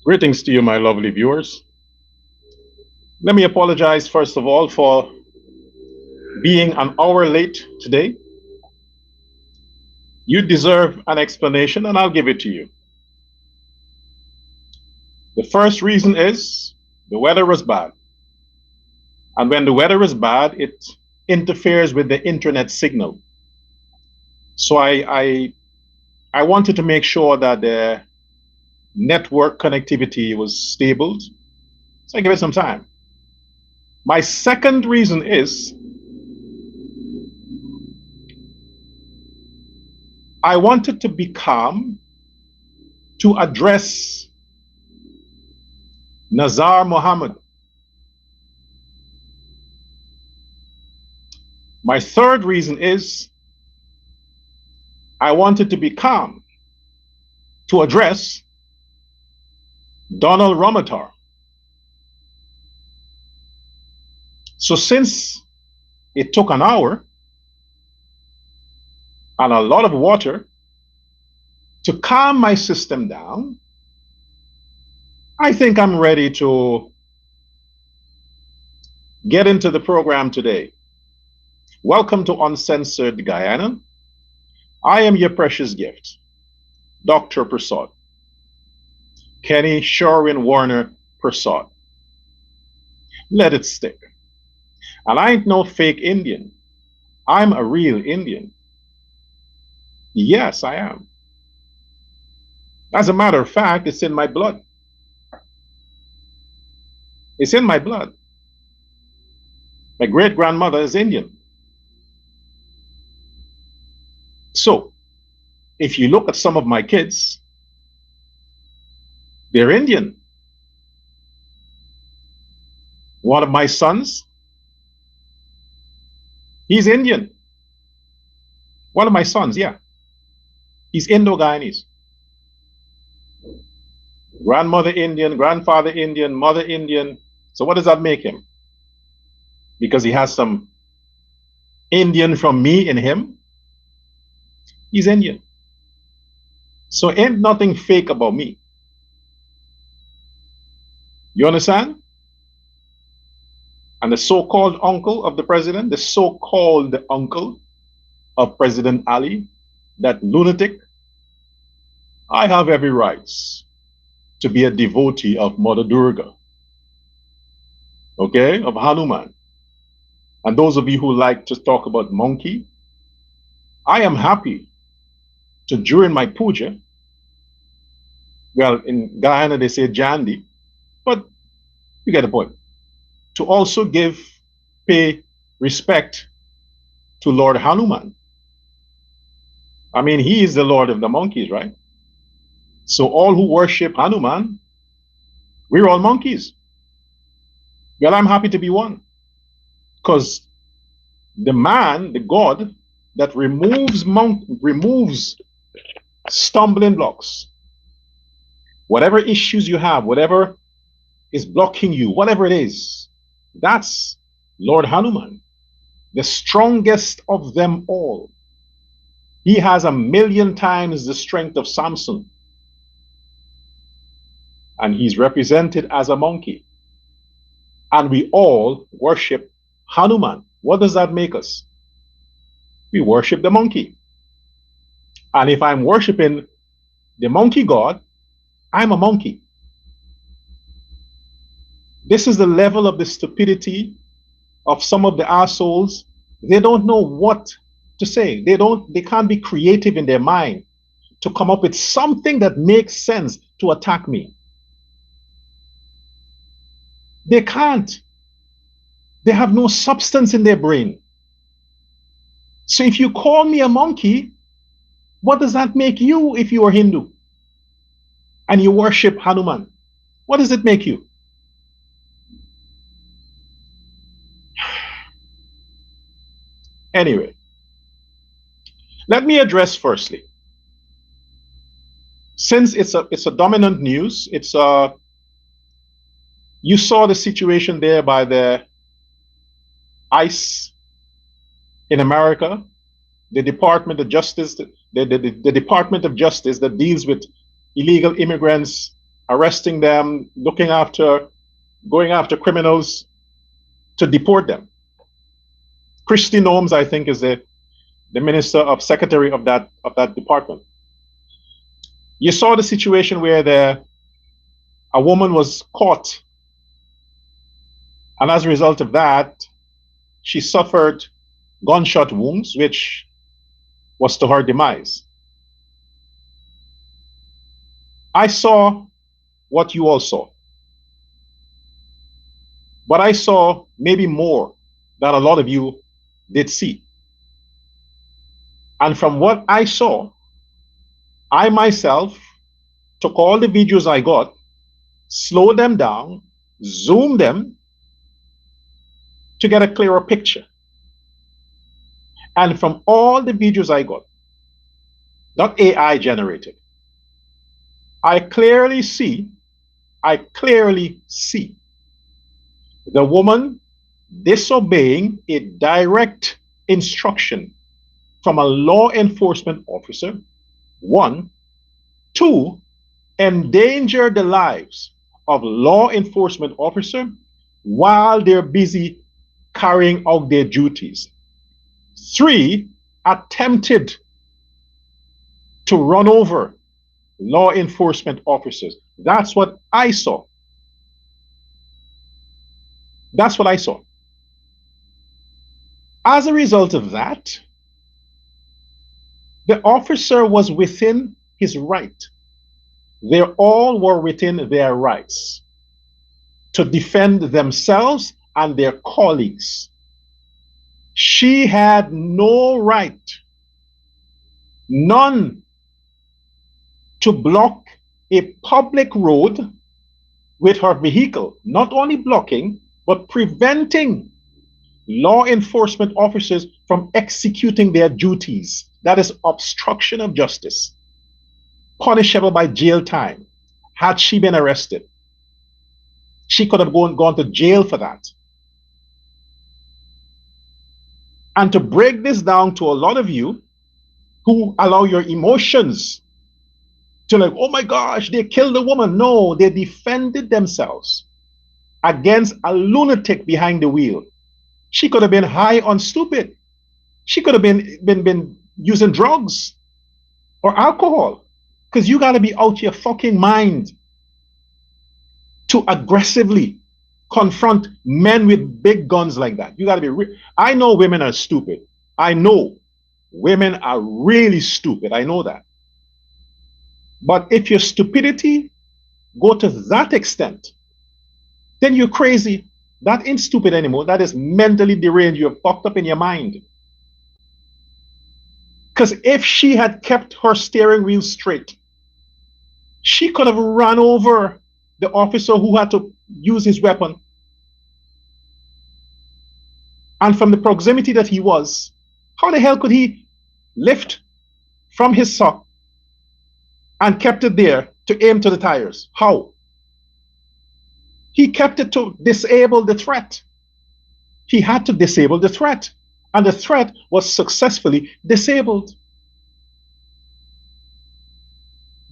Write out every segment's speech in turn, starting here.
Greetings to you, my lovely viewers. Let me apologize, first of all, for being an hour late today. You deserve an explanation, and I'll give it to you. The first reason is the weather was bad. And when the weather is bad, it interferes with the internet signal. So I wanted to make sure that the network connectivity was stable. So I give it some time. My second reason is I wanted to be calm to address Nazar Mohammed. My third reason is I wanted to be calm to address Donald Ramotar. So since it took an hour and a lot of water to calm my system down, I think I'm ready to get into the program today. Welcome to Uncensored Guyana. I am your precious gift, Dr. Prasad, Kenny Sherwin Warner Prasad. Let it stick. And I ain't no fake Indian. I'm a real Indian. Yes, I am. As a matter of fact, it's in my blood. It's in my blood. My great-grandmother is Indian. So, if you look at some of my kids, they're Indian. One of my sons, he's Indian. One of my sons, yeah. He's Indo-Guyanese. Grandmother Indian, grandfather Indian, mother Indian. So what does that make him? Because he has some Indian from me in him? He's Indian. So ain't nothing fake about me. You understand? And the so-called uncle of the president, the so-called uncle of President Ali, that lunatic, I have every right to be a devotee of Mother Durga, okay, of Hanuman. And those of you who like to talk about monkey, I am happy to, during my puja, well, in Guyana they say jandi, but you get the point, to also pay respect to Lord Hanuman. I mean, he is the Lord of the monkeys, right? So all who worship Hanuman, we're all monkeys. Well, I'm happy to be one. Because the man, the God, that removes stumbling blocks, whatever issues you have, whatever is blocking you, whatever it is, that's Lord Hanuman, the strongest of them all. He has 1,000,000 times the strength of Samson. And he's represented as a monkey. And we all worship Hanuman. What does that make us? We worship the monkey. And if I'm worshiping the monkey god, I'm a monkey. This is the level of the stupidity of some of the assholes. They don't know what to say. They can't be creative in their mind to come up with something that makes sense to attack me. They can't. They have no substance in their brain. So if you call me a monkey, what does that make you if you are Hindu and you worship Hanuman? What does it make you? Anyway, let me address firstly, since it's a dominant news, you saw the situation there by the ICE in America, the Department of Justice, the Department of Justice that deals with illegal immigrants arresting them, going after criminals to deport them. Christy Nomes, I think, is the minister of secretary of that department. You saw the situation where a woman was caught, and as a result of that, she suffered gunshot wounds, which was to her demise. I saw what you all saw, but I saw maybe more than a lot of you did see. And from what I saw, I myself took all the videos I got, slowed them down, zoomed them to get a clearer picture. And from all the videos I got, not AI generated, I clearly see the woman disobeying a direct instruction from a law enforcement officer. 1, 2, endanger the lives of law enforcement officers while they're busy carrying out their duties. 3, attempted to run over law enforcement officers. That's what I saw. That's what I saw. As a result of that, the officer was within his right. They all were within their rights to defend themselves and their colleagues. She had no right, none, to block a public road with her vehicle, not only blocking, but preventing law enforcement officers from executing their duties. That is obstruction of justice, punishable by jail time. Had she been arrested, she could have gone to jail for that. And to break this down to a lot of you who allow your emotions to like, oh my gosh, they killed the woman. No, they defended themselves against a lunatic behind the wheel. She could have been high on stupid. She could have been using drugs or alcohol, because you got to be out your fucking mind to aggressively confront men with big guns like that. You got to be I know women are stupid. I know women are really stupid. I know that. But if your stupidity go to that extent, then you're crazy. That ain't stupid anymore. That is mentally deranged. You're fucked up in your mind. Because if she had kept her steering wheel straight, she could have run over the officer who had to use his weapon. And from the proximity that he was, how the hell could he lift from his sock and kept it there to aim to the tires? How? He kept it to disable the threat. He had to disable the threat, and the threat was successfully disabled.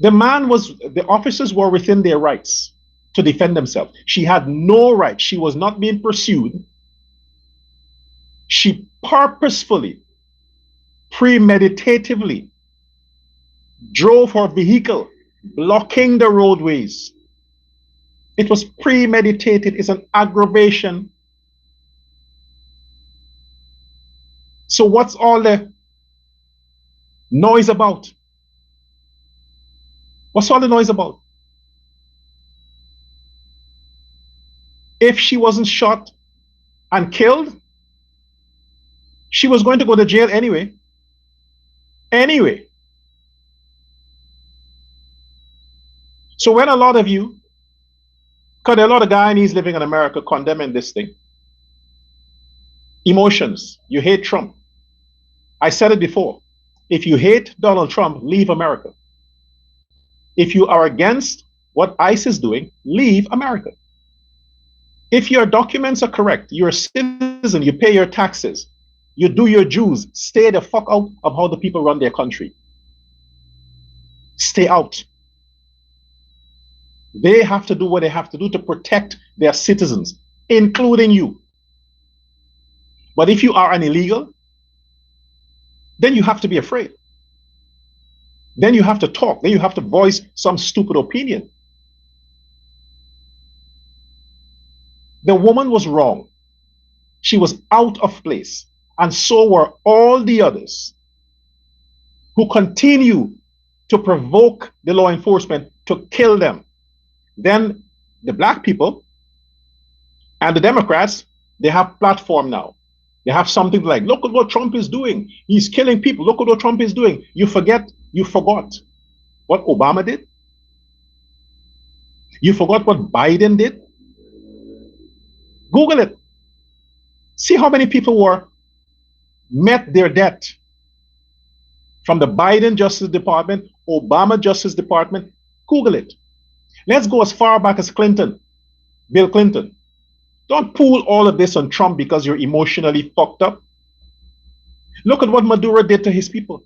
The officers were within their rights to defend themselves. She had no right. She was not being pursued. She purposefully, premeditatively drove her vehicle, blocking the roadways. It was premeditated. It's an aggravation. So what's all the noise about? What's all the noise about? If she wasn't shot and killed, she was going to go to jail anyway. Anyway. So when a lot of you, because there are a lot of Guyanese living in America condemning this thing. Emotions. You hate Trump. I said it before. If you hate Donald Trump, leave America. If you are against what ICE is doing, leave America. If your documents are correct, you're a citizen, you pay your taxes, you do your dues, stay the fuck out of how the people run their country. Stay out. They have to do what they have to do to protect their citizens, including you. But if you are an illegal, then you have to be afraid. Then you have to talk. Then you have to voice some stupid opinion. The woman was wrong. She was out of place. And so were all the others who continue to provoke the law enforcement to kill them. Then the black people and the Democrats, they have platform now. They have something like, look at what Trump is doing. He's killing people. Look at what Trump is doing. You forgot what Obama did. You forgot what Biden did. Google it. See how many people were met their debt from the Biden Justice Department, Obama Justice Department. Google it. Let's go as far back as Clinton, Bill Clinton. Don't pull all of this on Trump because you're emotionally fucked up. Look at what Maduro did to his people.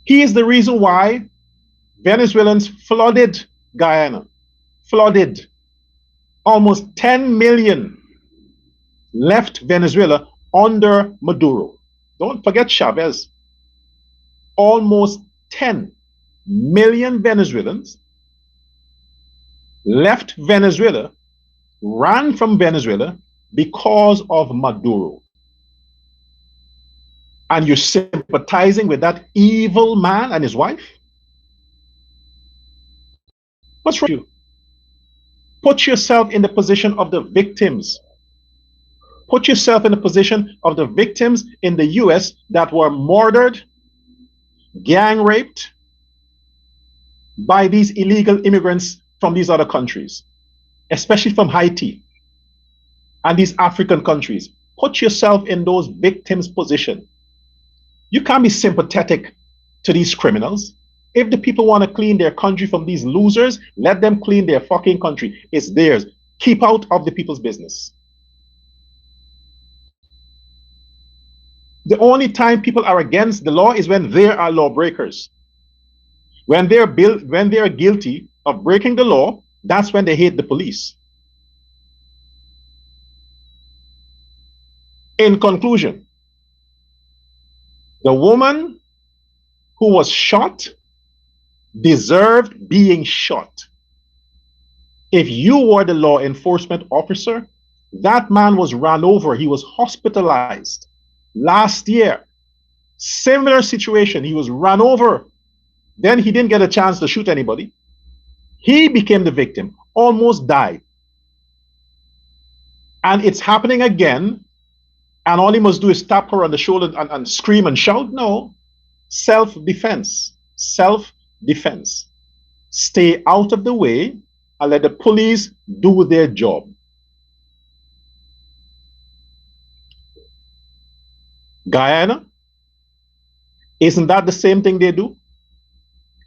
He is the reason why Venezuelans flooded Guyana. Flooded. Almost 10 million left Venezuela under Maduro. Don't forget Chavez. Almost 10 million Venezuelans left Venezuela, ran from Venezuela because of Maduro. And you're sympathizing with that evil man and his wife? What's wrong with you? Put yourself in the position of the victims. Put yourself in the position of the victims in the US that were murdered, gang raped by these illegal immigrants from these other countries, especially from Haiti and these African countries. Put yourself in those victims' position. You can't be sympathetic to these criminals. If the people want to clean their country from these losers, let them clean their fucking country. It's theirs. Keep out of the people's business. The only time people are against the law is when there are lawbreakers. When they are guilty of breaking the law, that's when they hate the police. In conclusion, the woman who was shot deserved being shot. If you were the law enforcement officer, that man was run over. He was hospitalized last year. Similar situation. He was run over. Then he didn't get a chance to shoot anybody. He became the victim, almost died. And it's happening again. And all he must do is tap her on the shoulder and scream and shout? No. Self-defense. Self-defense. Stay out of the way and let the police do their job. Guyana, isn't that the same thing they do?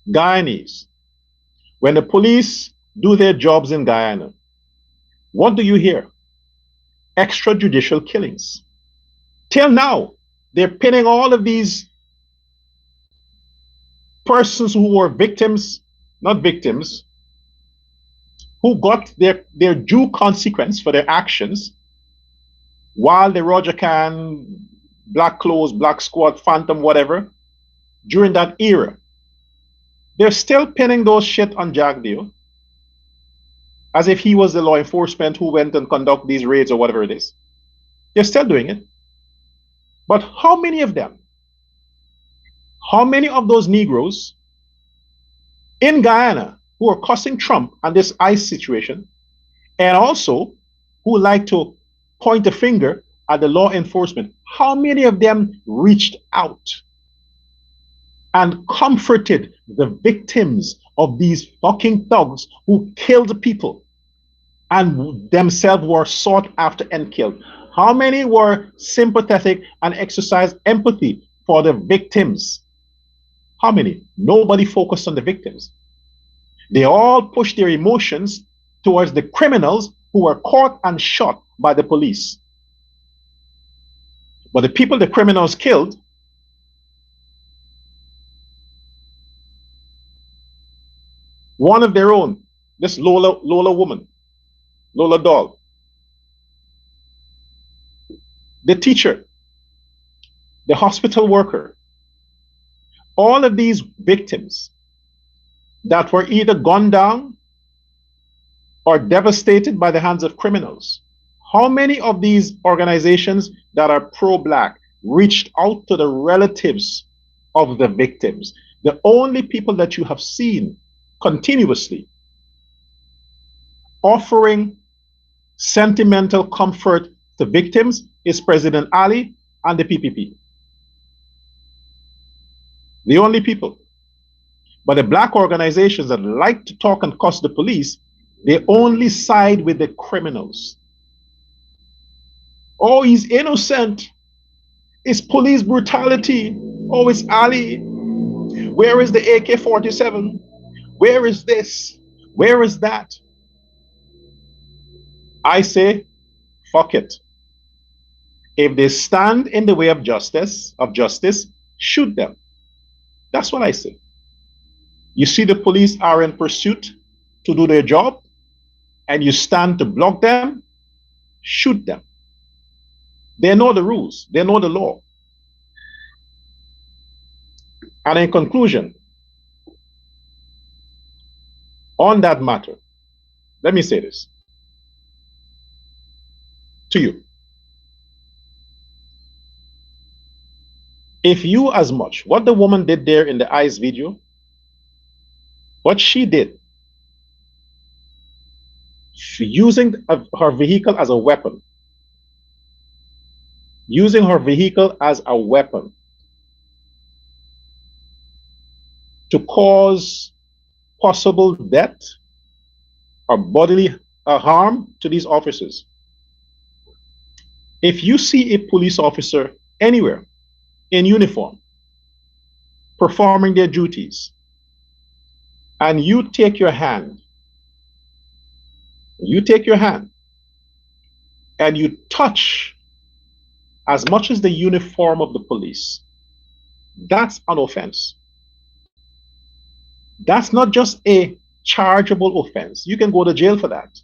Guyanese, when the police do their jobs in Guyana, what do you hear? Extrajudicial killings. Till now, they're pinning all of these persons who were victims, not victims, who got their due consequence for their actions while the Roger Khan, Black Clothes, Black Squad, Phantom, whatever, during that era. They're still pinning those shit on Jack Deal as if he was the law enforcement who went and conduct these raids or whatever it is. They're still doing it. But how many of them, how many of those Negroes in Guyana who are cussing Trump and this ICE situation, and also who like to point a finger at the law enforcement, how many of them reached out and comforted the victims of these fucking thugs who killed people and themselves were sought after and killed? How many were sympathetic and exercised empathy for the victims? How many? Nobody focused on the victims. They all pushed their emotions towards the criminals who were caught and shot by the police. But the people the criminals killed, one of their own this Lola woman, Lola doll, the teacher, the hospital worker, all of these victims that were either gunned down or devastated by the hands of criminals. How many of these organizations that are pro-black reached out to the relatives of the victims? The only people that you have seen continuously offering sentimental comfort to victims is President Ali and the PPP. The only people. But the black organizations that like to talk and cuss the police, they only side with the criminals. Oh, he's innocent. It's police brutality. Oh, it's Ali. Where is the AK-47? Where is this? Where is that? I say, fuck it. If they stand in the way of justice, shoot them. That's what I say. You see the police are in pursuit to do their job, and you stand to block them, shoot them. They know the rules. They know the law. And in conclusion, on that matter, let me say this to you. If you as much, what the woman did there in the ICE video, what she did, using her vehicle as a weapon, using her vehicle as a weapon to cause possible death or bodily harm to these officers. If you see a police officer anywhere in uniform performing their duties, and you take your hand and you touch as much as the uniform of the police, that's an offense. That's not just a chargeable offense. You can go to jail for that.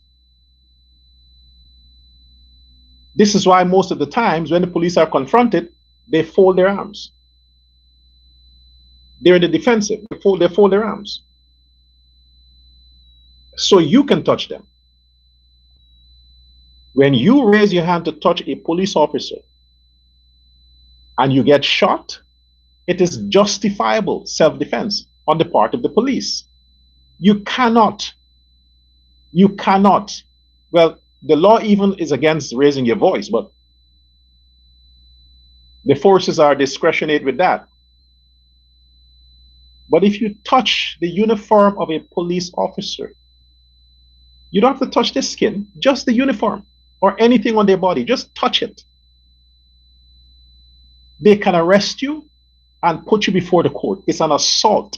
This is why most of the times when the police are confronted, they fold their arms. They're in the defensive. They fold their arms. So you can touch them. When you raise your hand to touch a police officer and you get shot, it is justifiable self-defense on the part of the police. You cannot, well, the law even is against raising your voice, but the forces are discretionate with that. But if you touch the uniform of a police officer, you don't have to touch their skin, just the uniform or anything on their body, just touch it. They can arrest you and put you before the court. It's an assault.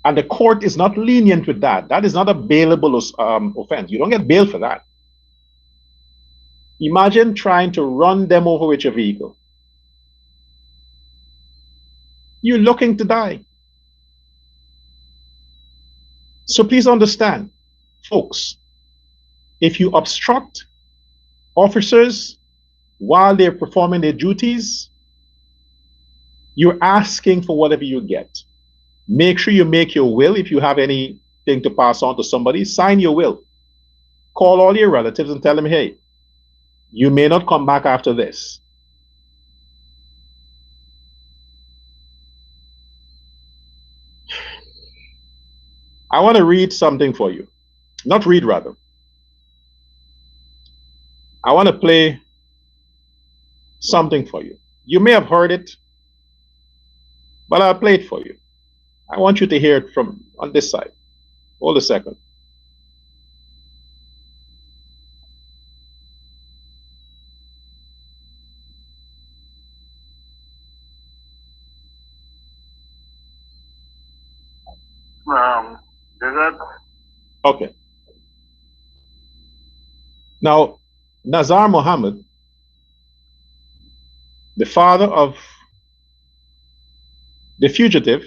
And the court is not lenient with that. That is not a bailable offense. You don't get bail for that. Imagine trying to run them over with your vehicle. You're looking to die. So please understand, folks, if you obstruct officers while they're performing their duties, you're asking for whatever you get. Make sure you make your will. If you have anything to pass on to somebody, sign your will. Call all your relatives and tell them, hey, you may not come back after this. I want to read something for you. Not read, rather. I want to play something for you. You may have heard it, but I'll play it for you. I want you to hear it from on this side. Hold a second. Is that? Okay. Now, Nazar Mohammed, the father of the fugitive,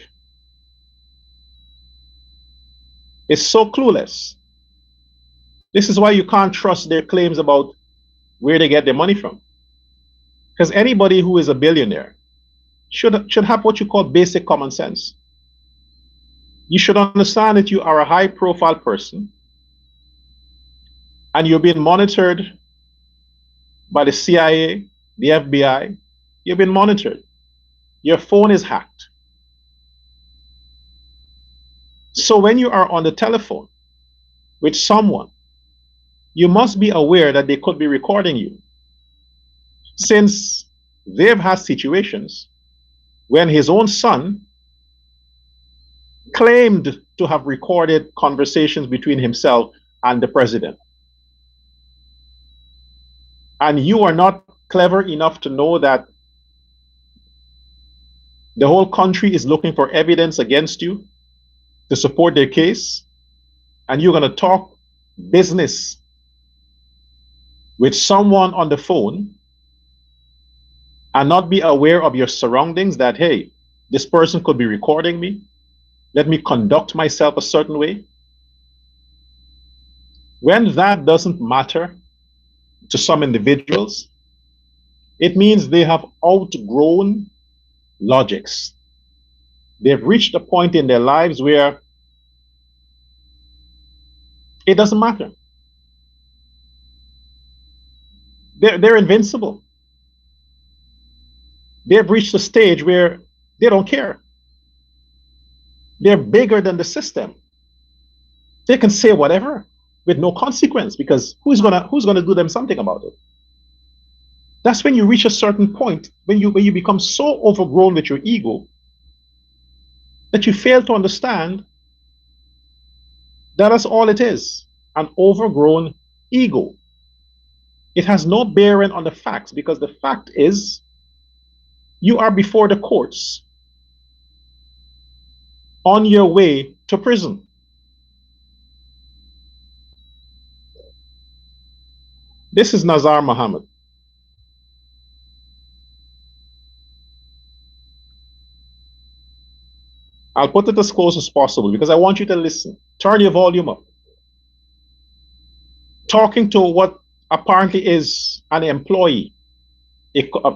is so clueless. This is why you can't trust their claims about where they get their money from. Because anybody who is a billionaire should have what you call basic common sense. You should understand that you are a high profile person and you're being monitored by the CIA, the FBI. You've been monitored. Your phone is hacked. So when you are on the telephone with someone, you must be aware that they could be recording you. Since they've had situations when his own son claimed to have recorded conversations between himself and the president. And you are not clever enough to know that the whole country is looking for evidence against you to support their case, and you're going to talk business with someone on the phone and not be aware of your surroundings, that, hey, this person could be recording me. Let me conduct myself a certain way. When that doesn't matter to some individuals, it means they have outgrown logics. They've reached a point in their lives where it doesn't matter. They're invincible. They've reached a stage where they don't care. They're bigger than the system. They can say whatever with no consequence, because who's gonna do them something about it? That's when you reach a certain point, when you become so overgrown with your ego that you fail to understand that that's all it is, an overgrown ego. It has no bearing on the facts, because the fact is you are before the courts on your way to prison. This is Nazar Mohammed. I'll put it as close as possible because I want you to listen. Turn your volume up. Talking to what apparently is an employee,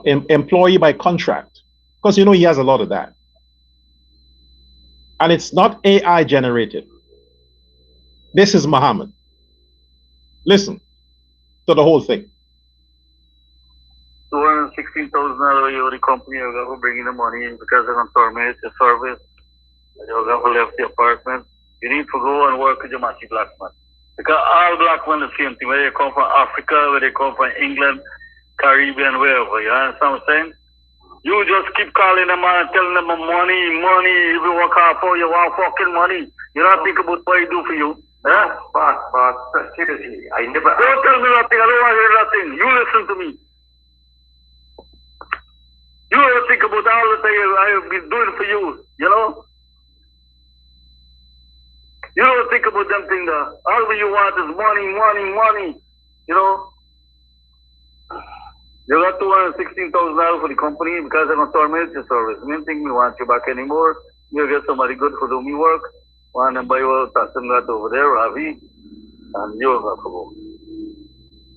employee by contract, because you know he has a lot of that. And it's not AI generated. This is Mohammed. Listen to the whole thing. $216,000 you the company are going to bring in the money because they're going to terminate the service. You're going to left the apartment. You need to go and work with your matchy black man. Because all black men the same thing. Whether they come from Africa, whether they come from England, Caribbean, wherever. You understand what I'm saying? You just keep calling them and telling them money, money. If you work hard for you want fucking money. You don't think about what it do for you. But seriously, I never. Don't tell me nothing. I don't want to hear nothing. You listen to me. You ever think about all the things I have been doing for you, you know? You don't think about them things there. All you want is money, money, money, you know? You got $216,000 for the company because they're going to terminate your service. I don't think we want you back anymore. You'll get somebody good for doing me work. One and buy your custom got over there, Ravi, and you're going to go.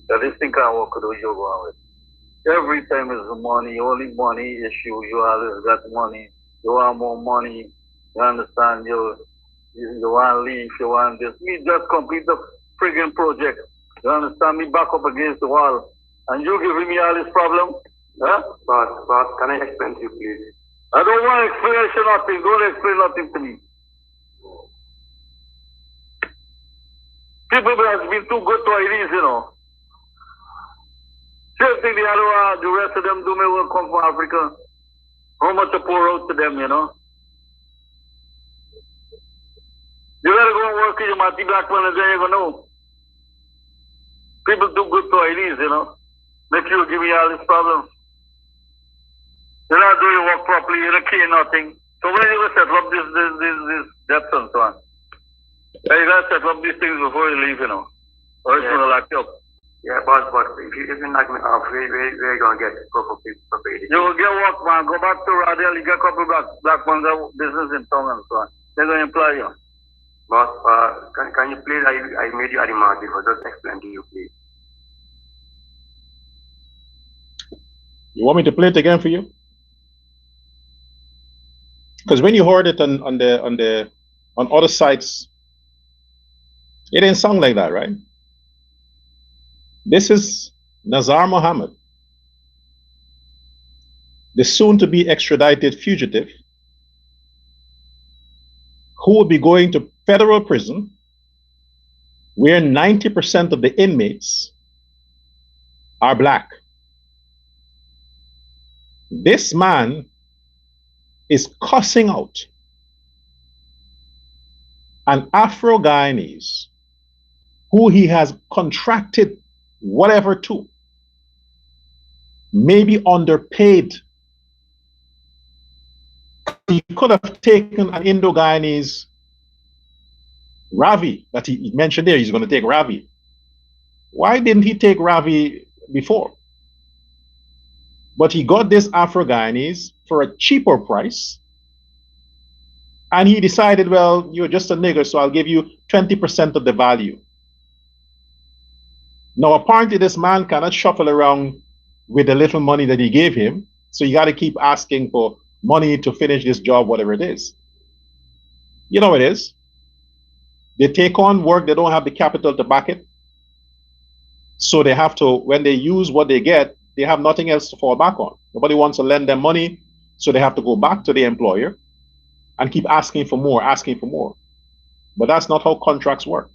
So this thing can't work with you going with. Every time is money, only money issue. You always got money. You want more money. You understand? You want to leave. You want this. Me just complete the friggin' project. You understand? Me back up against the wall. And you giving me all this problem? Huh? Boss, can I explain to you, please? I don't want explanation, nothing. Don't explain nothing to me. People have been too good to ideas, you know. Same thing the rest of them do me work come from Africa. How much to pour out to them, you know? You gotta go and work with your Mati Black man and then you're gonna know. People too good to ideas, you know. Make you give me all these problems. You're not doing your work properly, you're not clear nothing. So when you gonna settle up this debts and so on? You gotta settle up these things before you leave, you know. Or it's gonna lock you up. Yeah, but if you knock me off, where you gonna get proper people for pay? You will get work, man. Go back to Radel, you get a couple black men got business in town and so on. They're gonna employ you. Boss, can you please, I made you a remark before, just explain to you, please. You want me to play it again for you? Because when you heard it on other sites, it didn't sound like that, right? This is Nazar Mohammed, the soon-to-be extradited fugitive, who will be going to federal prison, where 90% of the inmates are black. This man is cussing out an Afro-Guyanese who he has contracted whatever to, maybe underpaid. He could have taken an Indo-Guyanese, Ravi, that he mentioned there. He's going to take Ravi. Why didn't he take Ravi before? But he got this Afro-Guyanese for a cheaper price. And he decided, well, you're just a nigger, so I'll give you 20% of the value. Now, apparently, this man cannot shuffle around with the little money that he gave him. So you got to keep asking for money to finish this job, whatever it is. You know it is. They take on work, they don't have the capital to back it. So they have to, when they use what they get, they have nothing else to fall back on. Nobody wants to lend them money, so they have to go back to the employer and keep asking for more, asking for more. But that's not how contracts work.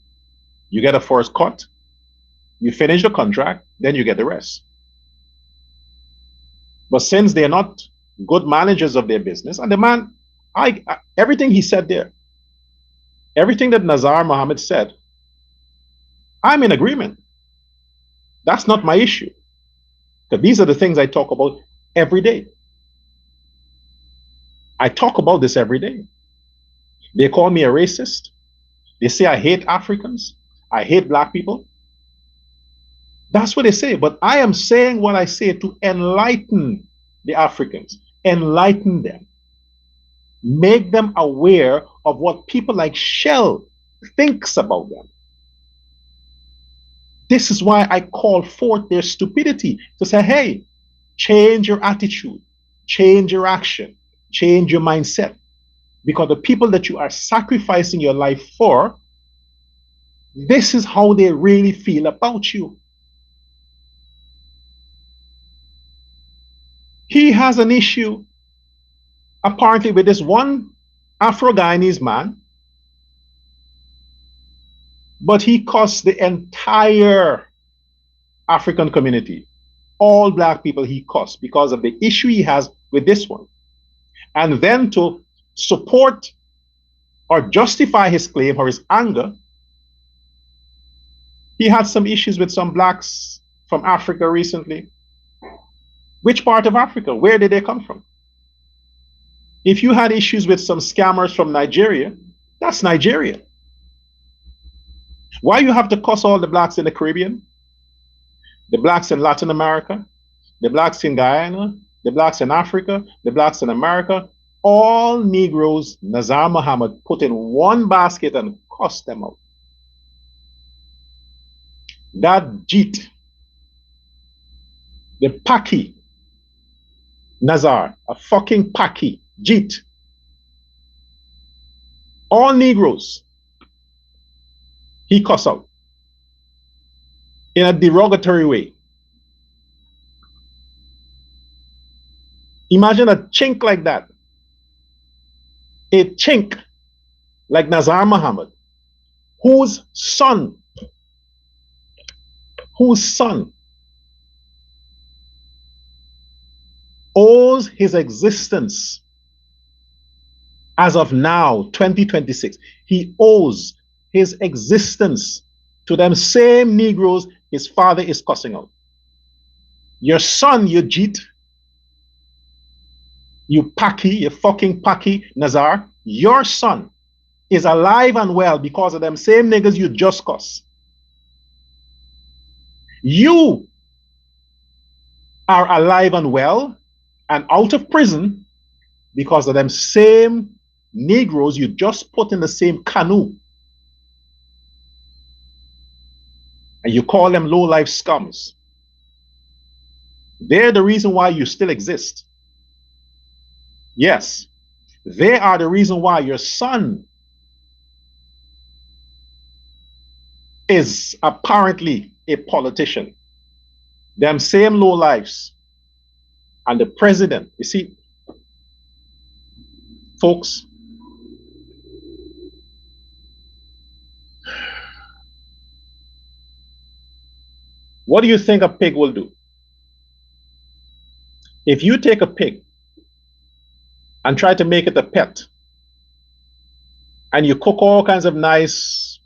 You get a first cut, you finish the contract, then you get the rest. But since they're not good managers of their business, and the man, everything he said there, everything that Nazar Mohammed said, I'm in agreement. That's not my issue. Because these are the things I talk about every day. I talk about this every day. They call me a racist. They say I hate Africans. I hate black people. That's what they say. But I am saying what I say to enlighten the Africans, enlighten them, make them aware of what people like Shell thinks about them. This is why I call forth their stupidity, to say, hey, change your attitude, change your action, change your mindset. Because the people that you are sacrificing your life for, this is how they really feel about you. He has an issue, apparently, with this one Afro-Guyanese man, but he cost the entire African community, all black people he cost, because of the issue he has with this one. And then to support or justify his claim or his anger, he had some issues with some blacks from Africa recently. Which part of Africa? Where did they come from? If you had issues with some scammers from Nigeria, that's Nigeria. Why you have to cuss all the blacks in the Caribbean, the blacks in Latin America, the blacks in Guyana, the blacks in Africa, the blacks in America, all Negroes Nazar Mohammed put in one basket and cussed them out. That Jeet, the Paki, Nazar, a fucking Paki, Jeet, all Negroes, he cussed out in a derogatory way. Imagine a chink like that. A chink like Nazar Mohammed, whose son owes his existence as of now, 2026. He owes his existence to them same Negroes his father is cussing out. Your son, you Jeet, you Paki, you fucking Paki, Nazar, your son is alive and well because of them same niggas you just cuss. You are alive and well and out of prison because of them same Negroes you just put in the same canoe and you call them low-life scums. They're the reason why you still exist. Yes, they are the reason why your son is apparently a politician. Them same low-lives and the president. You see, folks, what do you think a pig will do? If you take a pig and try to make it a pet, and you cook all kinds of nice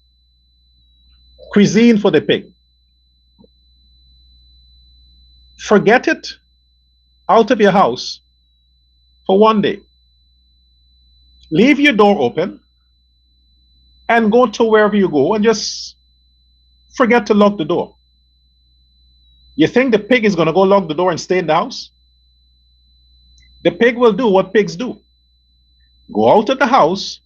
cuisine for the pig, forget it out of your house for one day. Leave your door open and go to wherever you go and just forget to lock the door. You think the pig is going to go lock the door and stay in the house? The pig will do what pigs do. Go out of the house,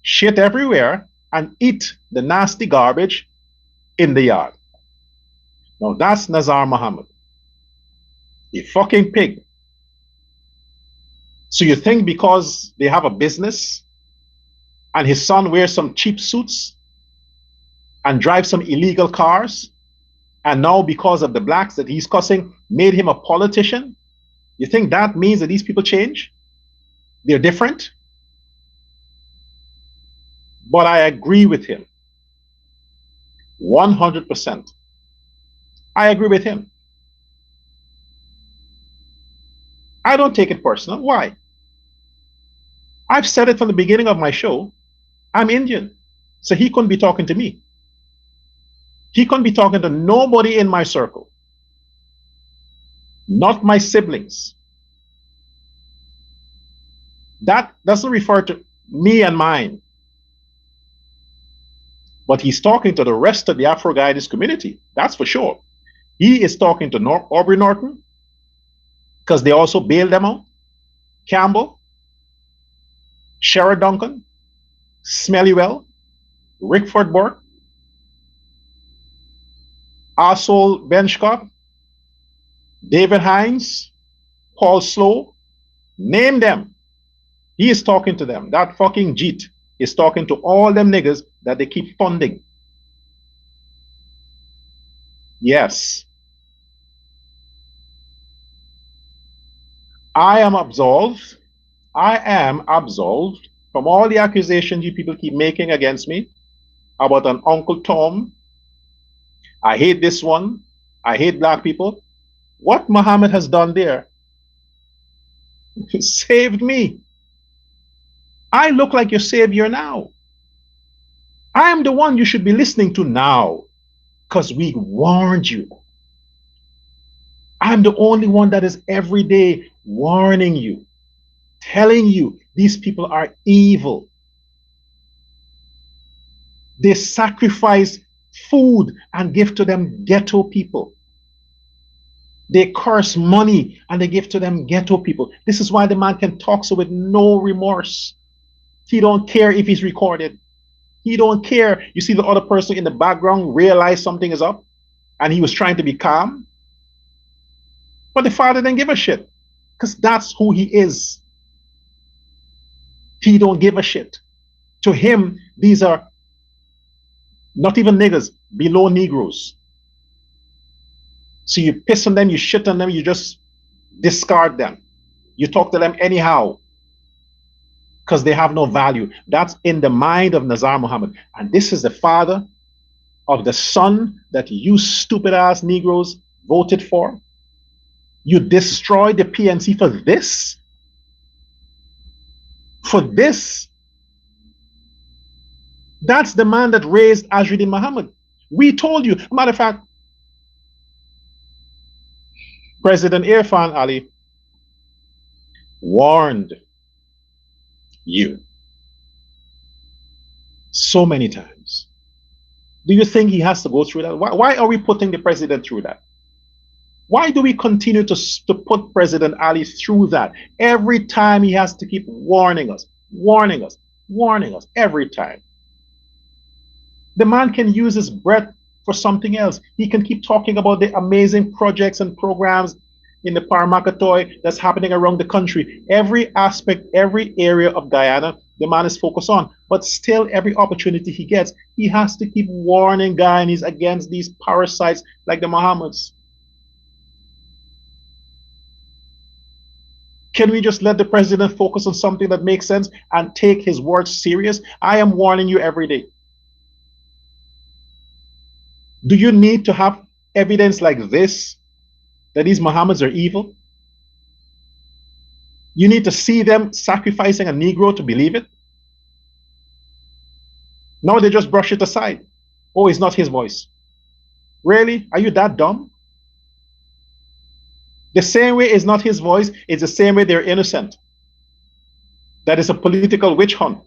shit everywhere, and eat the nasty garbage in the yard. Now that's Nazar Mohammed. A fucking pig. So you think because they have a business and his son wears some cheap suits and drives some illegal cars, and now because of the blacks that he's cussing made him a politician, you think that means that these people change? They're different? But I agree with him 100%. I agree with him. I don't take it personal. Why? I've said it from the beginning of my show. I'm Indian, so he couldn't be talking to me. He couldn't be talking to nobody in my circle, not my siblings. That doesn't refer to me and mine, but he's talking to the rest of the Afro-Guyanese community. That's for sure. He is talking to Aubrey Norton, because they also bailed them out. Campbell, Sherrod Duncan, Smellywell, Rickford Burke, Arsol Benchcott, David Hines, Paul Slow, name them. He is talking to them. That fucking Jeet is talking to all them niggas that they keep funding. Yes. I am absolved. I am absolved from all the accusations you people keep making against me about an Uncle Tom. I hate this one. I hate black people. What Mohammed has done there saved me. I look like your savior now. I am the one you should be listening to now because we warned you. I'm the only one that is every day warning you, telling you these people are evil. They sacrifice food and give to them ghetto people. They curse money and they give to them ghetto people. This is why the man can talk so with no remorse. He don't care if he's recorded. He don't care. You see the other person in the background realize something is up and he was trying to be calm. But the father didn't give a shit because that's who he is. He don't give a shit. To him, these are not even niggers, below Negroes. So you piss on them, you shit on them, you just discard them. You talk to them anyhow because they have no value. That's in the mind of Nazar Mohammed. And this is the father of the son that you stupid ass Negroes voted for. You destroyed the PNC for this? For this? That's the man that raised Ajruddin Muhammad. We told you. Matter of fact, President Irfan Ali warned you so many times. Do you think he has to go through that? Why are we putting the president through that? Why do we continue to put President Ali through that? Every time he has to keep warning us, warning us, warning us, every time. The man can use his breath for something else. He can keep talking about the amazing projects and programs in the Paramakatoy that's happening around the country. Every aspect, every area of Guyana, the man is focused on. But still, every opportunity he gets, he has to keep warning Guyanese against these parasites like the Mohammeds. Can we just let the president focus on something that makes sense and take his words serious? I am warning you every day. Do you need to have evidence like this that these Mohammeds are evil? You need to see them sacrificing a Negro to believe it? No, they just brush it aside. Oh, it's not his voice. Really? Are you that dumb? The same way it's not his voice, it's the same way they're innocent. That is a political witch hunt.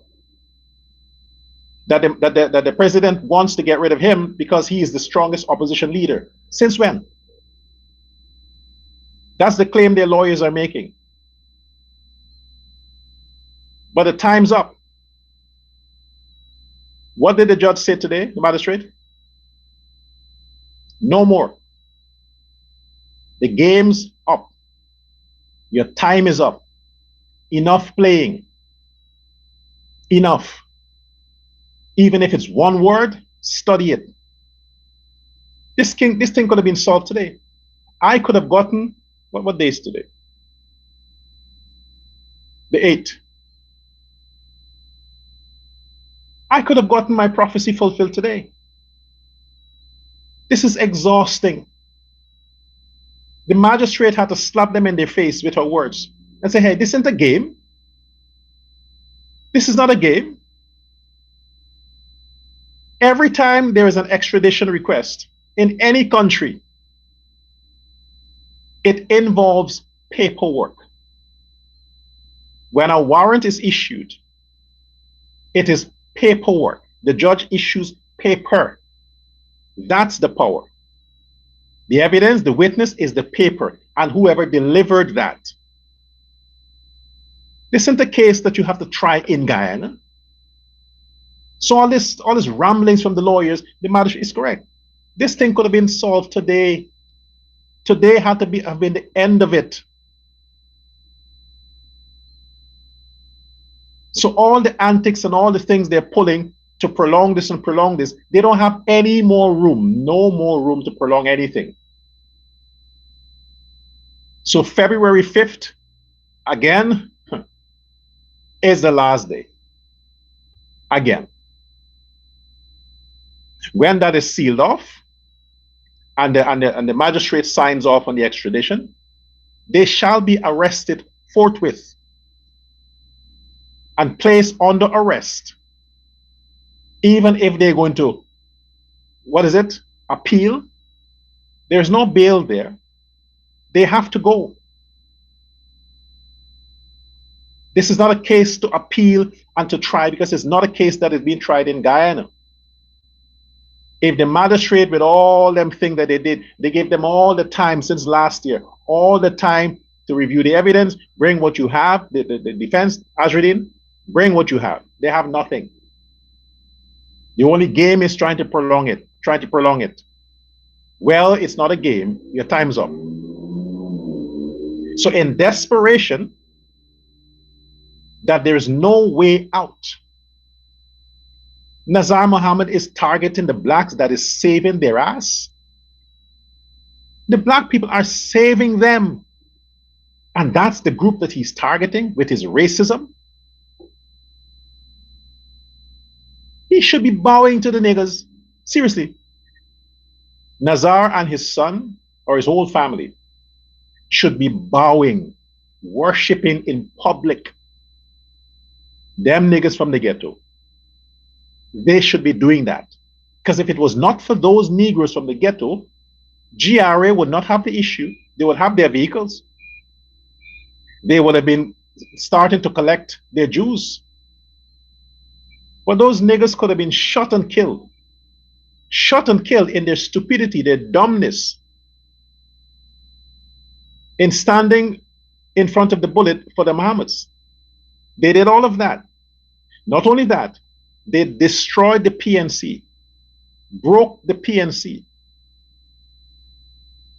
That the president wants to get rid of him because he is the strongest opposition leader. Since when? That's the claim their lawyers are making. But the time's up. What did the judge say today, the magistrate? No more. The game's up. Your time is up. Enough playing. Enough. Even if it's one word, study it. This thing could have been solved today. I could have gotten, what day is today? The 8th. I could have gotten my prophecy fulfilled today. This is exhausting. The magistrate had to slap them in their face with her words and say, hey, this isn't a game. This is not a game. Every time there is an extradition request in any country, it involves paperwork. When a warrant is issued, it is paperwork. The judge issues paper. That's the power. The evidence, the witness is the paper and whoever delivered that. This isn't a case that you have to try in Guyana. So all this ramblings from the lawyers, the magistrate is correct. This thing could have been solved today. Today had to have been the end of it. So all the antics and all the things they're pulling to prolong this and prolong this, they don't have any more room, no more room to prolong anything. So February 5th, again, is the last day. Again. When that is sealed off, and the magistrate signs off on the extradition, they shall be arrested forthwith and placed under arrest, even if they're going to, appeal. There's no bail there. They have to go. This is not a case to appeal and to try, because it's not a case that is being tried in Guyana. If the magistrate, with all them things that they did, they gave them all the time since last year, all the time to review the evidence, bring what you have, the defense, Azradin, bring what you have. They have nothing. The only game is trying to prolong it, Well, it's not a game. Your time's up. So in desperation that there is no way out, Nazar Mohammed is targeting the blacks that is saving their ass. The black people are saving them. And that's the group that he's targeting with his racism. He should be bowing to the niggas. Seriously. Nazar and his son, or his whole family, should be bowing, worshiping in public. Them niggas from the ghetto. They should be doing that. Because if it was not for those Negroes from the ghetto, GRA would not have the issue. They would have their vehicles. They would have been starting to collect their dues. But those niggas could have been shot and killed. Shot and killed in their stupidity, their dumbness, in standing in front of the bullet for the Mohammeds. They did all of that. Not only that, they destroyed the PNC. broke the PNC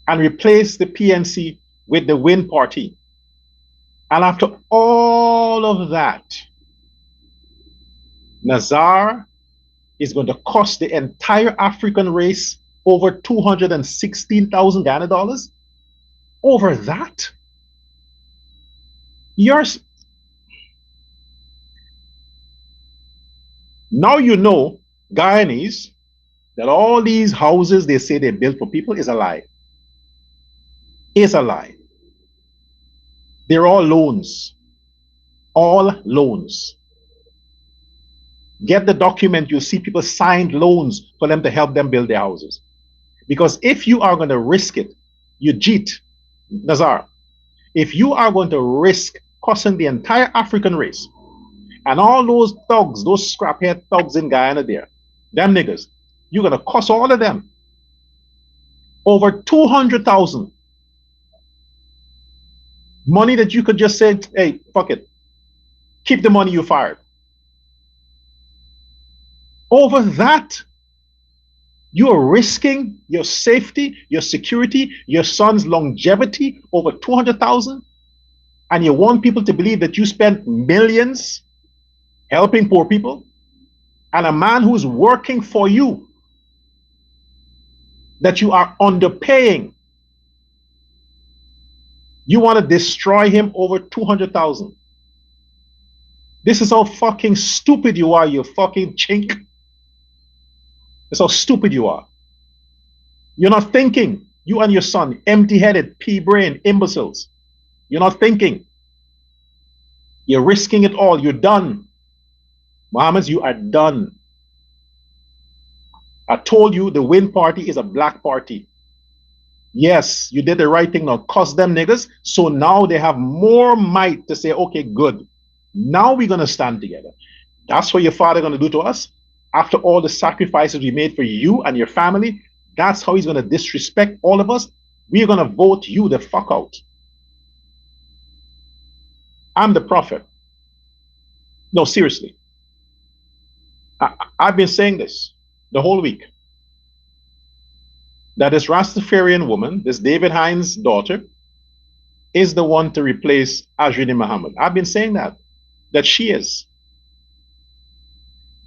and replaced the PNC with the Win Party. And after all of that, Nazar is going to cost the entire African race over 216,000 Ghana dollars? Over that? Yours. Now you know, Guyanese, that all these houses they say they built for people is a lie. Is a lie. They're all loans. All loans. Get the document, you'll see people signed loans for them to help them build their houses. Because if you are going to risk it, you cheat, Nazar. If you are going to risk costing the entire African race, and all those thugs, those scraphead thugs in Guyana there, them niggas, you're going to cost all of them over 200,000. Money that you could just say, hey, fuck it. Keep the money you fired. Over that, you are risking your safety, your security, your son's longevity over 200,000, and you want people to believe that you spent millions helping poor people, and a man who's working for you, that you are underpaying, you want to destroy him over 200,000. This is how fucking stupid you are, you fucking chink. That's how stupid you are. You're not thinking. You and your son, empty-headed, pea-brain imbeciles. You're not thinking. You're risking it all. You're done. Mohammeds, you are done. I told you the Win Party is a black party. Yes, you did the right thing now. Cost them niggas. So now they have more might to say, okay, good. Now we're going to stand together. That's what your father going to do to us. After all the sacrifices we made for you and your family, that's how he's going to disrespect all of us. We're going to vote you the fuck out. I'm the prophet. No, seriously. I've been saying this the whole week. That this Rastafarian woman, this David Hines' daughter, is the one to replace Ajrini Muhammad. I've been saying that she is.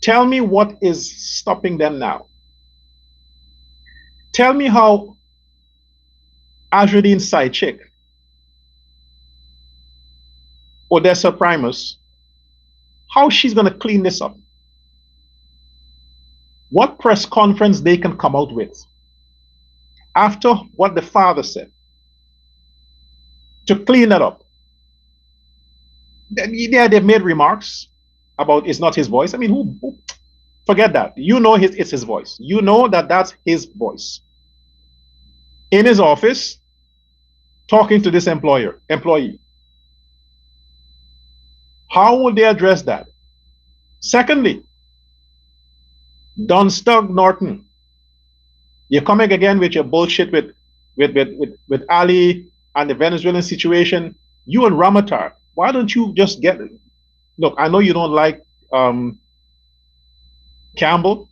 Tell me what is stopping them now. Tell me how Ajridine's side chick, Odessa Primus, how she's going to clean this up. What press conference they can come out with after what the father said to clean that up. Yeah, they've made remarks about it's not his voice. I mean, who forget that. You know it's his voice. You know that that's his voice. In his office, talking to this employee. How would they address that? Secondly, Don Stug Norton, you're coming again with your bullshit with Ali and the Venezuelan situation. You and Ramatar, why don't you just get it? Look, I know you don't like Campbell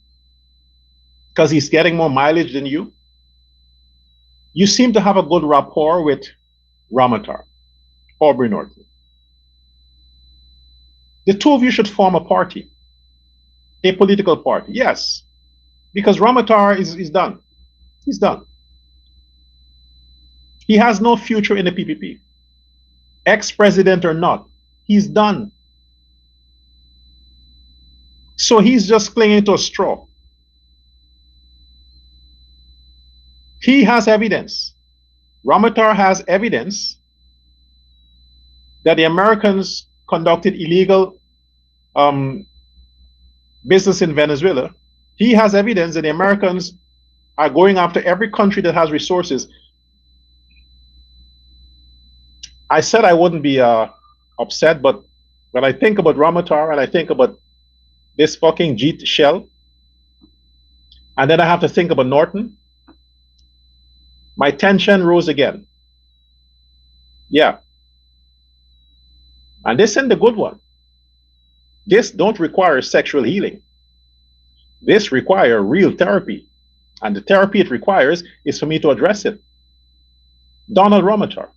because he's getting more mileage than you. You seem to have a good rapport with Ramatar, Aubrey Norton. The two of you should form a party, a political party. Yes, because Ramatar is done. He's done. He has no future in the PPP. Ex-president or not, he's done. So he's just clinging to a straw. He has evidence. Ramatar has evidence that the Americans conducted illegal business in Venezuela. He has evidence that the Americans are going after every country that has resources. I said I wouldn't be upset, but when I think about Ramatar and I think about this fucking Jeet Shell, and then I have to think about Norton, my tension rose again. Yeah. And this isn't the good one. This don't require sexual healing. This requires real therapy. And the therapy it requires is for me to address it. Donald Romatar,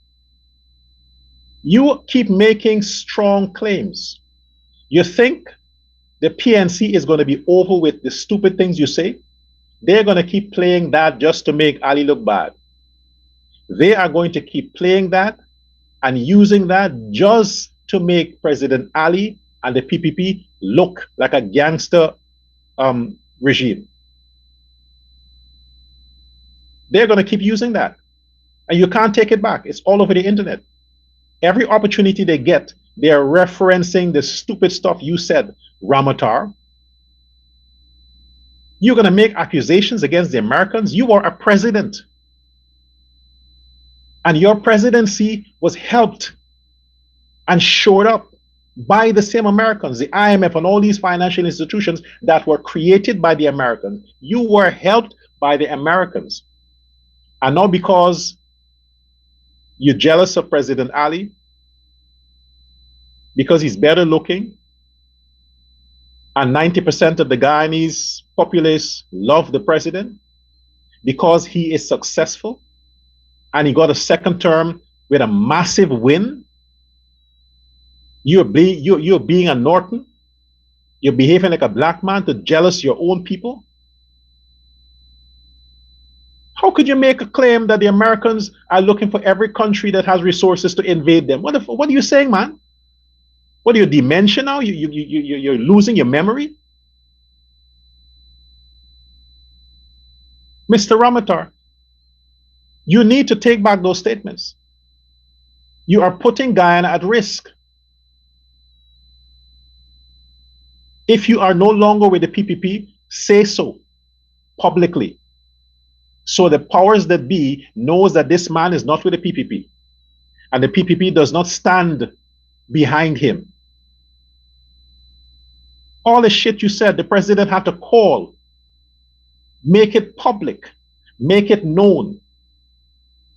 you keep making strong claims. You think the PNC is going to be over with the stupid things you say? They're going to keep playing that just to make Ali look bad. They are going to keep playing that and using that just to make President Ali and the PPP look like a gangster regime. They're going to keep using that. And you can't take it back. It's all over the internet. Every opportunity they get, they are referencing the stupid stuff you said, Ramatar. You're going to make accusations against the Americans. You are a president. And your presidency was helped and shored up by the same Americans, the IMF and all these financial institutions that were created by the Americans. You were helped by the Americans. And not because you're jealous of President Ali, because he's better looking, and 90% of the Guyanese populace love the president, because he is successful, and he got a second term with a massive win. You're being a Norton. You're behaving like a black man to jealous your own people. How could you make a claim that the Americans are looking for every country that has resources to invade them? What are you saying, man? What are you, dementia now? You're losing your memory? Mr. Ramatar, you need to take back those statements. You are putting Guyana at risk. If you are no longer with the PPP, say so publicly. So the powers that be knows that this man is not with the PPP. And the PPP does not stand behind him. All the shit you said, the president had to call, make it public, make it known.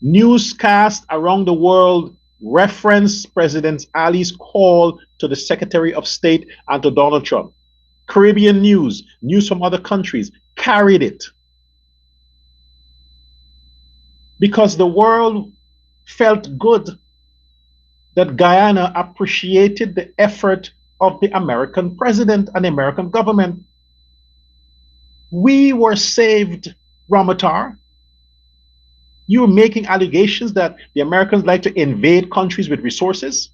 Newscasts around the world reference President Ali's call to the Secretary of State and to Donald Trump. Caribbean news, news from other countries carried it. Because the world felt good that Guyana appreciated the effort of the American president and the American government. We were saved, Ramatar. You were making allegations that the Americans like to invade countries with resources.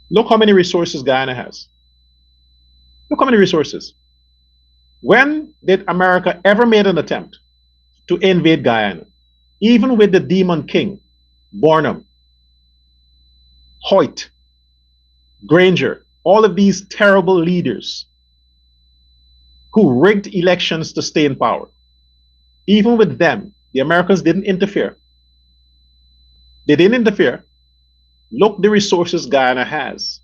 Look how many resources Guyana has. Look how many resources. When did America ever made an attempt to invade Guyana? Even with the Demon King, Barnum, Hoyt, Granger, all of these terrible leaders who rigged elections to stay in power. Even with them, the Americans didn't interfere. They didn't interfere. Look the resources Guyana has.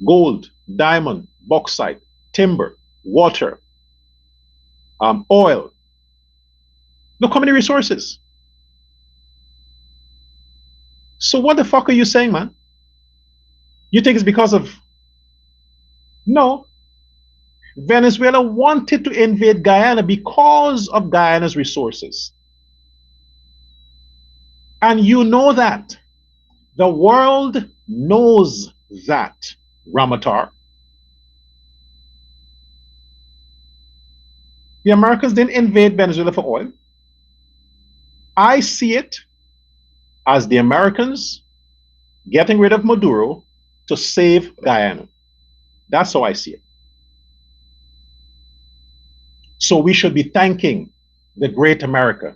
Gold, diamond, bauxite, timber, water, oil. Look how many resources. So what the fuck are you saying, man? You think it's because of... No. Venezuela wanted to invade Guyana because of Guyana's resources. And you know that. The world knows that, Ramatar. The Americans didn't invade Venezuela for oil. I see it as the Americans getting rid of Maduro to save Guyana. That's how I see it. So we should be thanking the great America.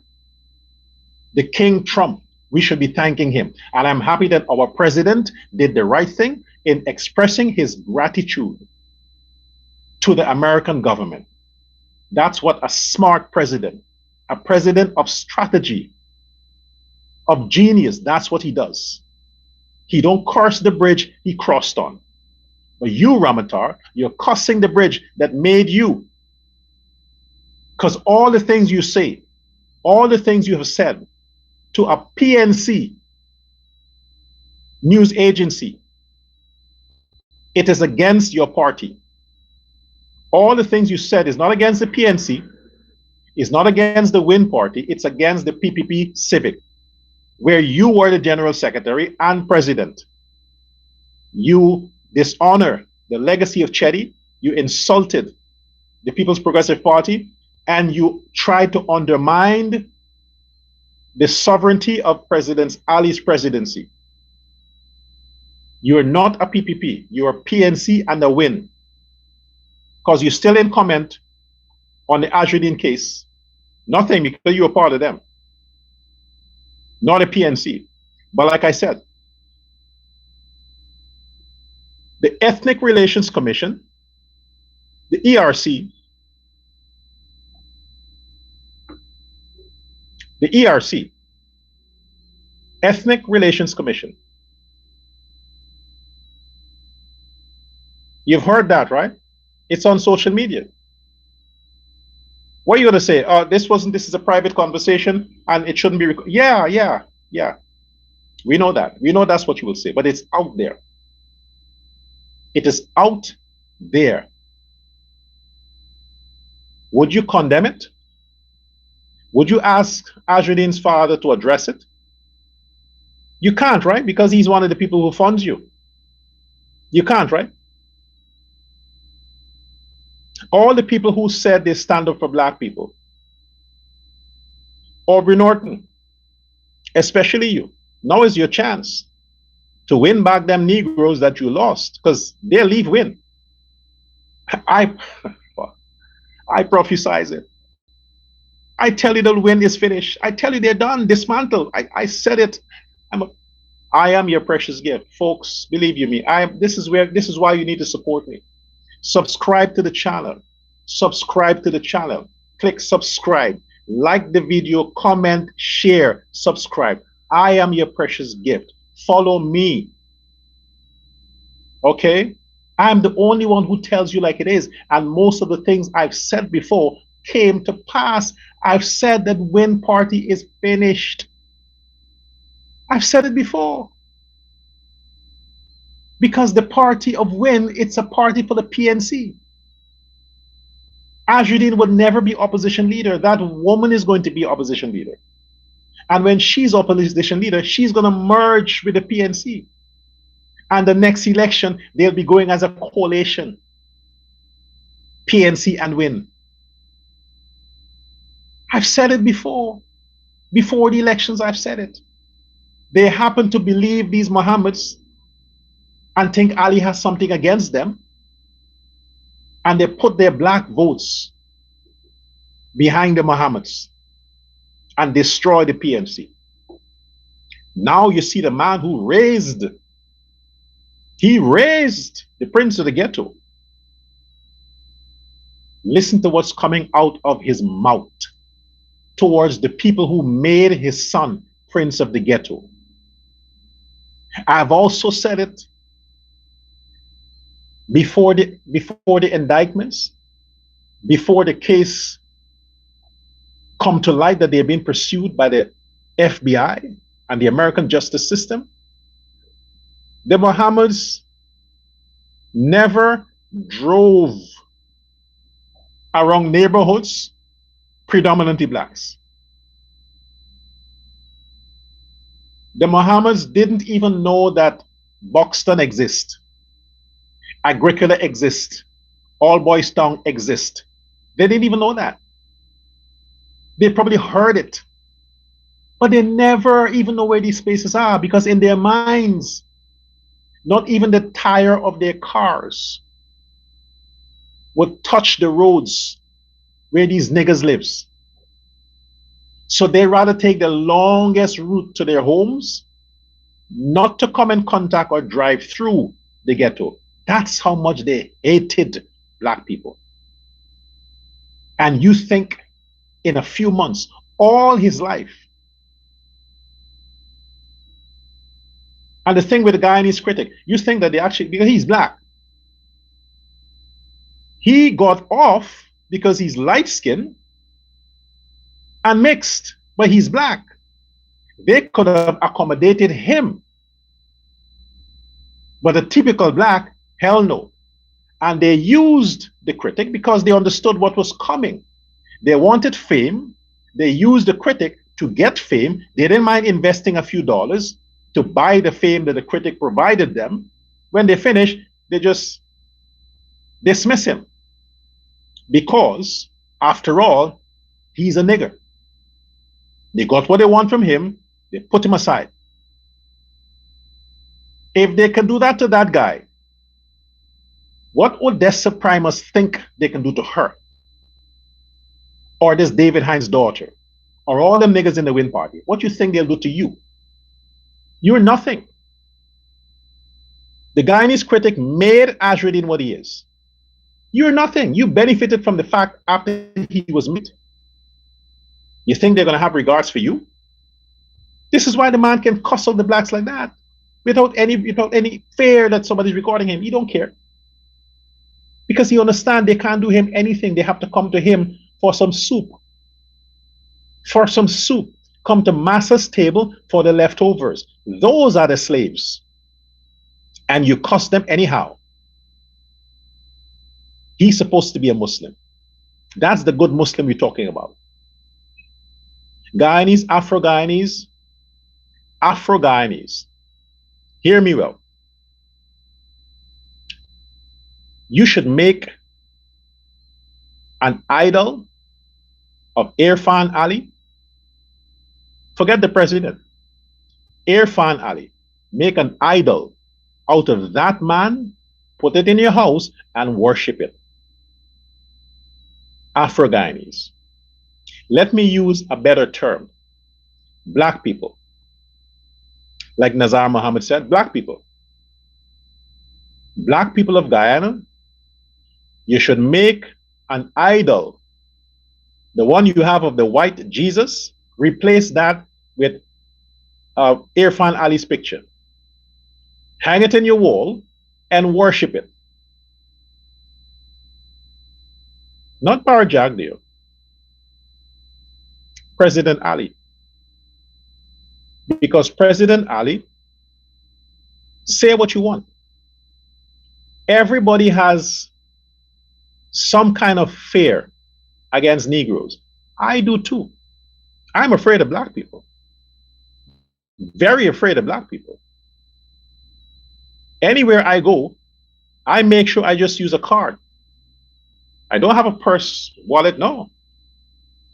The King Trump, we should be thanking him. And I'm happy that our president did the right thing in expressing his gratitude to the American government. That's what a smart president, a president of strategy, of genius, that's what he does. He don't curse the bridge he crossed on. But you, Ramatar, you're cursing the bridge that made you. Because all the things you say, all the things you have said to a PNC news agency, It is against your party. All the things you said is not against the PNC, it's not against the Win Party, it's against the PPP Civic, where you were the General Secretary and President. You dishonor the legacy of Chetty, you insulted the People's Progressive Party, and you tried to undermine the sovereignty of President Ali's presidency. You're not a PPP, you're PNC and a Win. Because you still didn't comment on the Ajudin case. Nothing, because you were part of them. Not a PNC. But like I said, the Ethnic Relations Commission, the ERC, Ethnic Relations Commission. You've heard that, right? It's on social media. What are you going to say? This is a private conversation and it shouldn't be yeah. We know that. We know that's what you will say, but it's out there. It is out there. Would you condemn it? Would you ask Ajudin's father to address it? You can't, right? Because he's one of the people who funds you. You can't, right? All the people who said they stand up for black people. Aubrey Norton, especially you. Now is your chance to win back them Negroes that you lost, because they'll leave Win. I prophesize it. I tell you the Win is finished. I tell you they're done, dismantled. I said it. I am your precious gift. Folks, believe you me. This is why you need to support me. Subscribe to the channel. Subscribe to the channel. Click subscribe. Like the video, comment, share, subscribe. I am your precious gift. Follow me. Okay? I'm the only one who tells you like it is. And most of the things I've said before came to pass. I've said that Win Party is finished. I've said it before. Because the party of Win, it's a party for the PNC. Ajudin would never be opposition leader. That woman is going to be opposition leader. And when she's opposition leader, she's going to merge with the PNC. And the next election, they'll be going as a coalition. PNC and Win. I've said it before. Before the elections, I've said it. They happen to believe these Mohammeds and think Ali has something against them, and they put their black votes behind the Mohammeds and destroy the PNC. Now you see the man who raised the prince of the ghetto. Listen to what's coming out of his mouth towards the people who made his son prince of the ghetto. I've also said it before the indictments, before the case come to light that they're being pursued by the FBI and the American justice system. The Mohammeds never drove around neighborhoods predominantly blacks. The Mohammeds didn't even know that Buxton exists. Agricola exists. All Boys Town exists. They didn't even know that. They probably heard it. But they never even know where these spaces are, because in their minds, not even the tire of their cars would touch the roads where these niggas lives. So they rather take the longest route to their homes, not to come in contact or drive through the ghetto. That's how much they hated black people. And you think in a few months, all his life. And the thing with the Guyanese critic, you think that they actually, because he's black, he got off because he's light-skinned and mixed, but he's black. They could have accommodated him. But a typical black Hell no. And they used the critic because they understood what was coming. They wanted fame. They used the critic to get fame. They didn't mind investing a few dollars to buy the fame that the critic provided them. When they finish, they just dismiss him because, after all, he's a nigger. They got what they want from him. They put him aside. If they can do that to that guy, what Odessa Primus think they can do to her? Or this David Hines' daughter? Or all them niggas in the Win Party? What you think they'll do to you? You're nothing. The Guyanese critic made Azriddin what he is. You're nothing. You benefited from the fact after he was made. You think they're going to have regards for you? This is why the man can cuss out the blacks like that without any fear that somebody's recording him. He don't care. Because he understands they can't do him anything. They have to come to him for some soup. For some soup. Come to Massa's table for the leftovers. Those are the slaves. And you cuss them anyhow. He's supposed to be a Muslim. That's the good Muslim we're talking about. Guyanese, Afro-Guyanese, Afro-Guyanese. Hear me well. You should make an idol of Irfan Ali. Forget the president. Irfan Ali. Make an idol out of that man, put it in your house, and worship it. Afro-Guyanese. Let me use a better term. Black people. Like Nazar Mohammed said, black people. Black people of Guyana, you should make an idol. The one you have of the white Jesus, replace that with Irfan Ali's picture. Hang it in your wall and worship it. Not Barajagdeo. President Ali. Because President Ali, say what you want. Everybody has some kind of fear against Negroes. I do too. I'm afraid of black people. Very afraid of black people. Anywhere I go, I make sure I just use a card. I don't have a purse, wallet, no.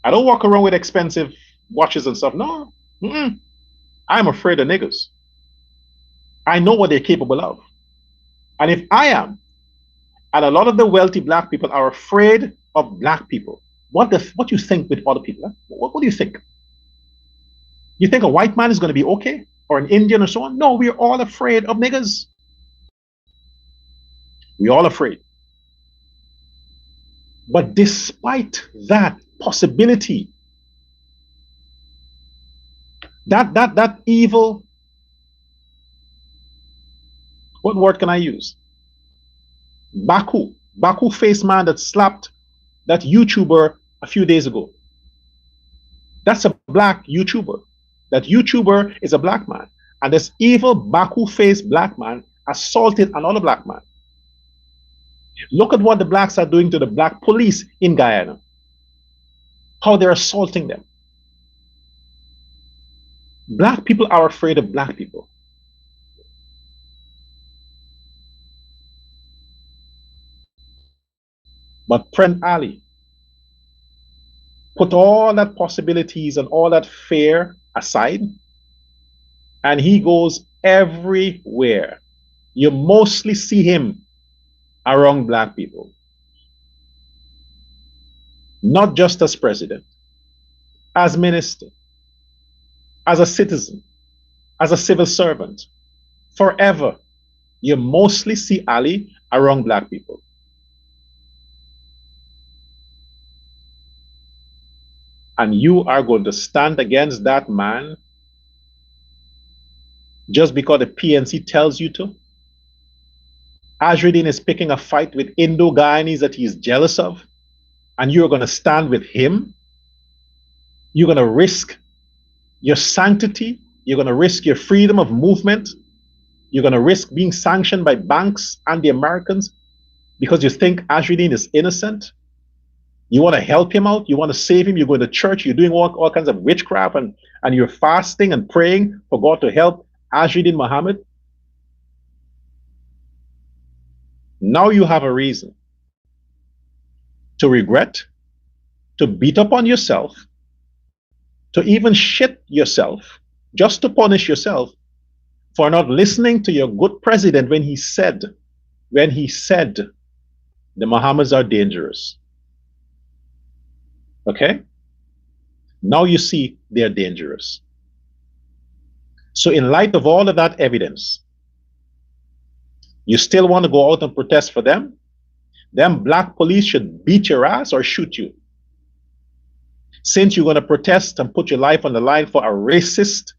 I don't walk around with expensive watches and stuff, no. I'm afraid of niggas. I know what they're capable of. And if I am, and a lot of the wealthy black people are afraid of black people, what do you think with other people? Huh? What do you think? You think a white man is going to be okay? Or an Indian or so on? No, we're all afraid of niggas. We're all afraid. But despite that possibility, that evil, what word can I use? Baku face man that slapped that YouTuber a few days ago. That's a black YouTuber. That YouTuber is a black man. And this evil Baku face black man assaulted another black man. Look at what the blacks are doing to the black police in Guyana. How they're assaulting them. Black people are afraid of black people. But Pren Ali put all that possibilities and all that fear aside, and he goes everywhere. You mostly see him around black people. Not just as president, as minister, as a citizen, as a civil servant. Forever, you mostly see Ali around black people. And you are going to stand against that man just because the PNC tells you to? Azriddin is picking a fight with Indo-Guyanese that he is jealous of, and you're going to stand with him? You're going to risk your sanctity? You're going to risk your freedom of movement You're going to risk being sanctioned by banks and the Americans because you think Azridine is innocent. You want to help him out. You want to save him. You're going to church. You're doing all kinds of witchcraft and you're fasting and praying for God to help Azridine Mohammed. Now you have a reason to regret, to beat up on yourself, to even shit yourself, just to punish yourself for not listening to your good president when he said the Mohammeds are dangerous. Okay? Now you see they're dangerous. So in light of all of that evidence, you still want to go out and protest for them? Them black police should beat your ass or shoot you. Since you're going to protest and put your life on the line for a racist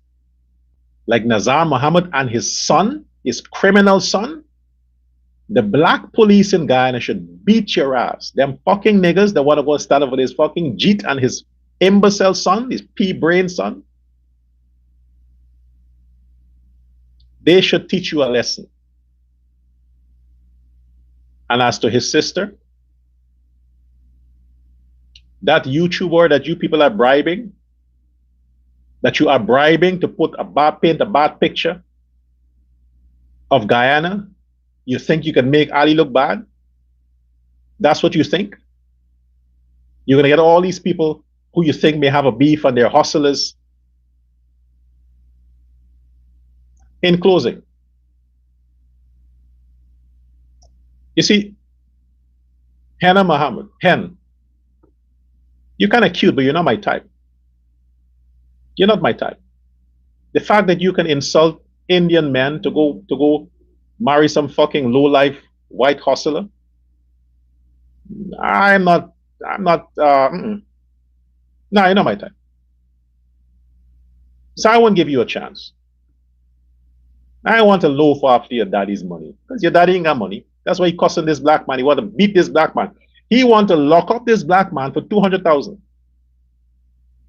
like Nazar Mohammed and his son, his criminal son, the black police in Guyana should beat your ass. Them fucking niggas that want to go stand up for this fucking Jeet and his imbecile son, his pea-brain son. They should teach you a lesson. And as to his sister, that YouTuber that you people are bribing, that you are bribing to paint a bad picture of Guyana, you think you can make Ali look bad? That's what you think? You're going to get all these people who you think may have a beef and they're hustlers. In closing, you see, Henna Mohammed, you're kind of cute, but you're not my type. You're not my type. The fact that you can insult Indian men to go marry some fucking low-life white hustler, no, you're not my type. So I won't give you a chance. I want to loaf after your daddy's money because your daddy ain't got money. That's why he cussing this black man. He want to beat this black man. He want to lock up this black man for 200,000.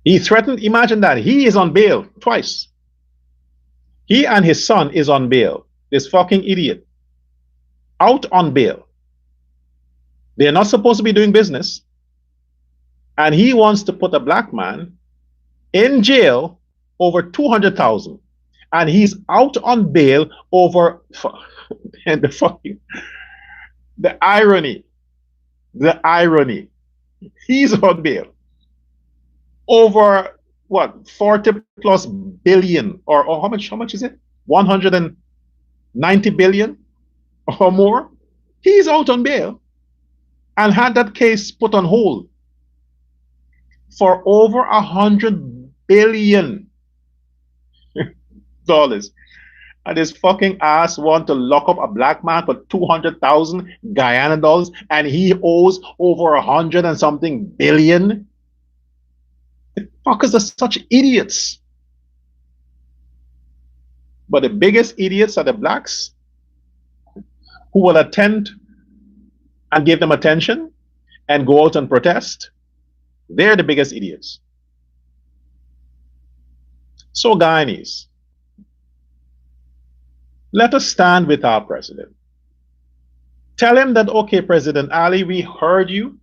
He threatened, imagine that, he is on bail twice. He and his son is on bail. This fucking idiot. Out on bail. They're not supposed to be doing business. And he wants to put a black man in jail over 200,000. And he's out on bail over, and the irony, he's on bail over what, 40 plus billion, or how much is it? 190 billion or more. He's out on bail and had that case put on hold for over $100 billion. And his fucking ass want to lock up a black man for 200,000 Guyana dollars, and he owes over 100 and something billion. The fuckers are such idiots. But the biggest idiots are the blacks who will attend and give them attention and go out and protest. They're the biggest idiots. So Guyanese, let us stand with our president. Tell him that, okay, President Ali, we heard you.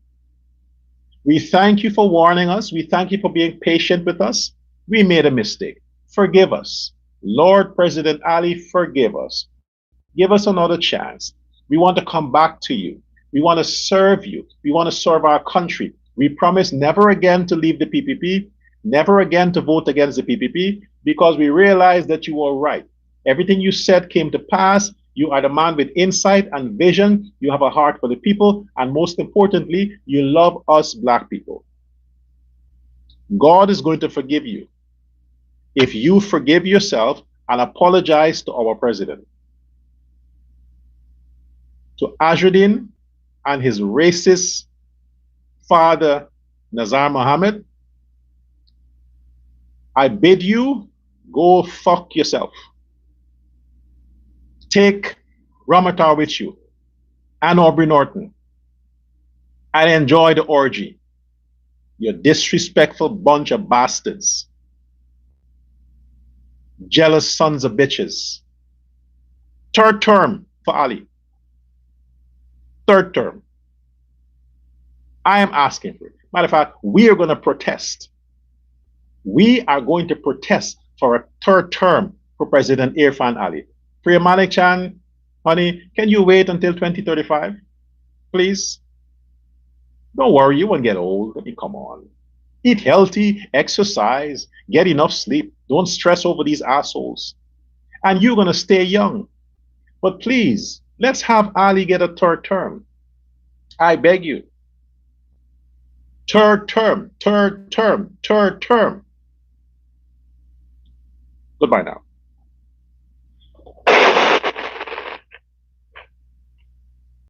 We thank you for warning us. We thank you for being patient with us. We made a mistake. Forgive us. Lord President Ali, forgive us. Give us another chance. We want to come back to you. We want to serve you. We want to serve our country. We promise never again to leave the PPP, never again to vote against the PPP, because we realize that you were right. Everything you said came to pass. You are the man with insight and vision. You have a heart for the people. And most importantly, you love us black people. God is going to forgive you if you forgive yourself and apologize to our president. To Azridine and his racist father, Nazar Mohammed, I bid you go fuck yourself. Take Ramatar with you and Aubrey Norton and enjoy the orgy. You disrespectful bunch of bastards. Jealous sons of bitches. Third term for Ali. Third term. I am asking for it. Matter of fact, we are going to protest. We are going to protest for a third term for President Irfan Ali. Priya Malik Chan, honey, can you wait until 2035? Please? Don't worry, you won't get old. I mean, come on. Eat healthy, exercise, get enough sleep. Don't stress over these assholes. And you're going to stay young. But please, let's have Ali get a third term. I beg you. Third term, third term, third term. Goodbye now.